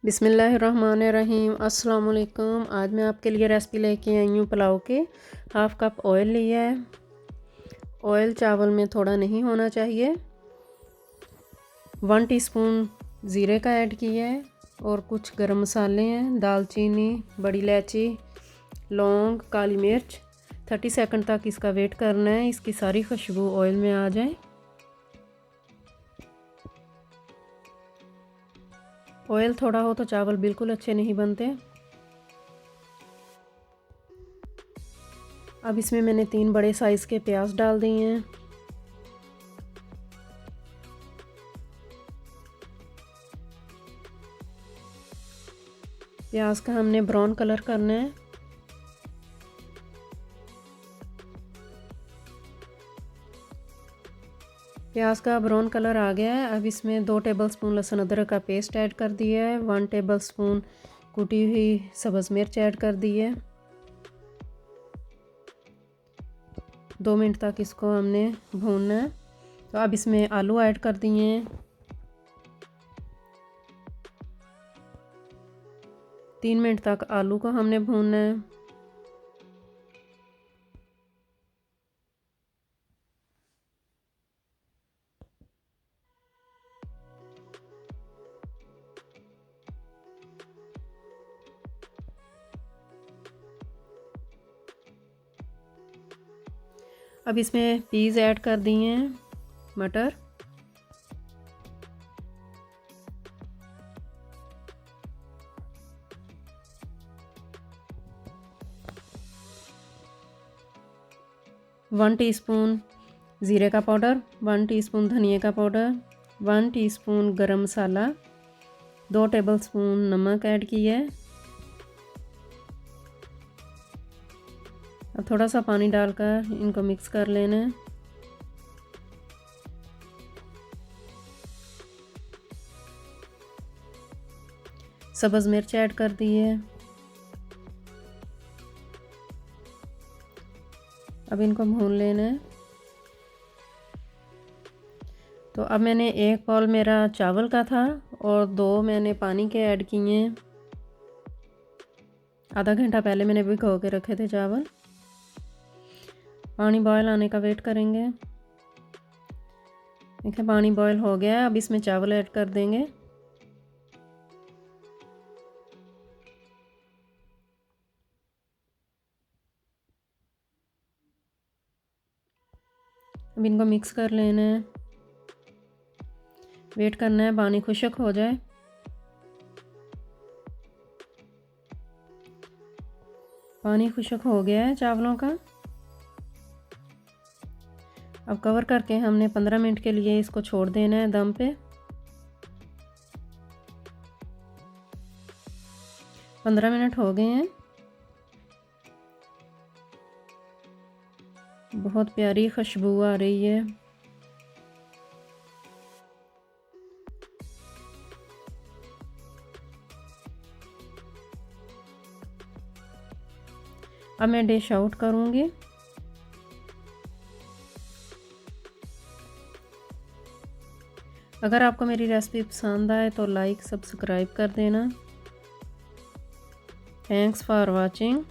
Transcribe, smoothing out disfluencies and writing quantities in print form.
बिस्मिल्लाहिर्रहमानिर्रहीम। अस्सलाम वालेकुम। आज मैं आपके लिए रेसिपी लेके आई हूँ पुलाव की। हाफ़ कप ऑयल लिया है। ऑयल चावल में थोड़ा नहीं होना चाहिए। 1 टीस्पून ज़ीरे का ऐड किया है और कुछ गरम मसाले हैं, दालचीनी, बड़ी इलायची, लौंग, काली मिर्च। 30 सेकंड तक इसका वेट करना है, इसकी सारी खुशबू ऑयल में आ जाए। ऑयल थोड़ा हो तो चावल बिल्कुल अच्छे नहीं बनते। अब इसमें मैंने 3 बड़े साइज़ के प्याज डाल दिए हैं। प्याज का हमने ब्राउन कलर करना है। प्याज का ब्राउन कलर आ गया है। अब इसमें 2 टेबलस्पून लहसुन अदरक का पेस्ट ऐड कर दिया है। 1 टेबलस्पून कुटी हुई सब्ज़ मिर्च ऐड कर दी है। 2 मिनट तक इसको हमने भूनना है। तो अब इसमें आलू ऐड कर दिए हैं। 3 मिनट तक आलू को हमने भूनना है। अब इसमें पीस ऐड कर दिए हैं, मटर। वन टीस्पून ज़ीरे का पाउडर, 1 टीस्पून धनिया का पाउडर, 1 टीस्पून गरम मसाला, 2 टेबलस्पून नमक ऐड किया है। अब थोड़ा सा पानी डालकर इनको मिक्स कर लेना है। सब्ज़ मिर्च ऐड कर दी है। अब इनको भून लेना है। तो अब मैंने 1 बाउल मेरा चावल का था और 2 मैंने पानी के ऐड किए हैं। आधा घंटा पहले मैंने भिगो के रखे थे चावल। पानी बॉयल आने का वेट करेंगे। देखिए पानी बॉयल हो गया है। अब इसमें चावल ऐड कर देंगे। अब इनको मिक्स कर लेना है। वेट करना है पानी खुश्क हो जाए। पानी खुश्क हो गया है चावलों का। अब कवर करके हमने 15 मिनट के लिए इसको छोड़ देना है दम पे। 15 मिनट हो गए हैं। बहुत प्यारी खुशबू आ रही है। अब मैं डिश आउट करूँगी। अगर आपको मेरी रेसिपी पसंद आए तो लाइक सब्सक्राइब कर देना। Thanks for watching.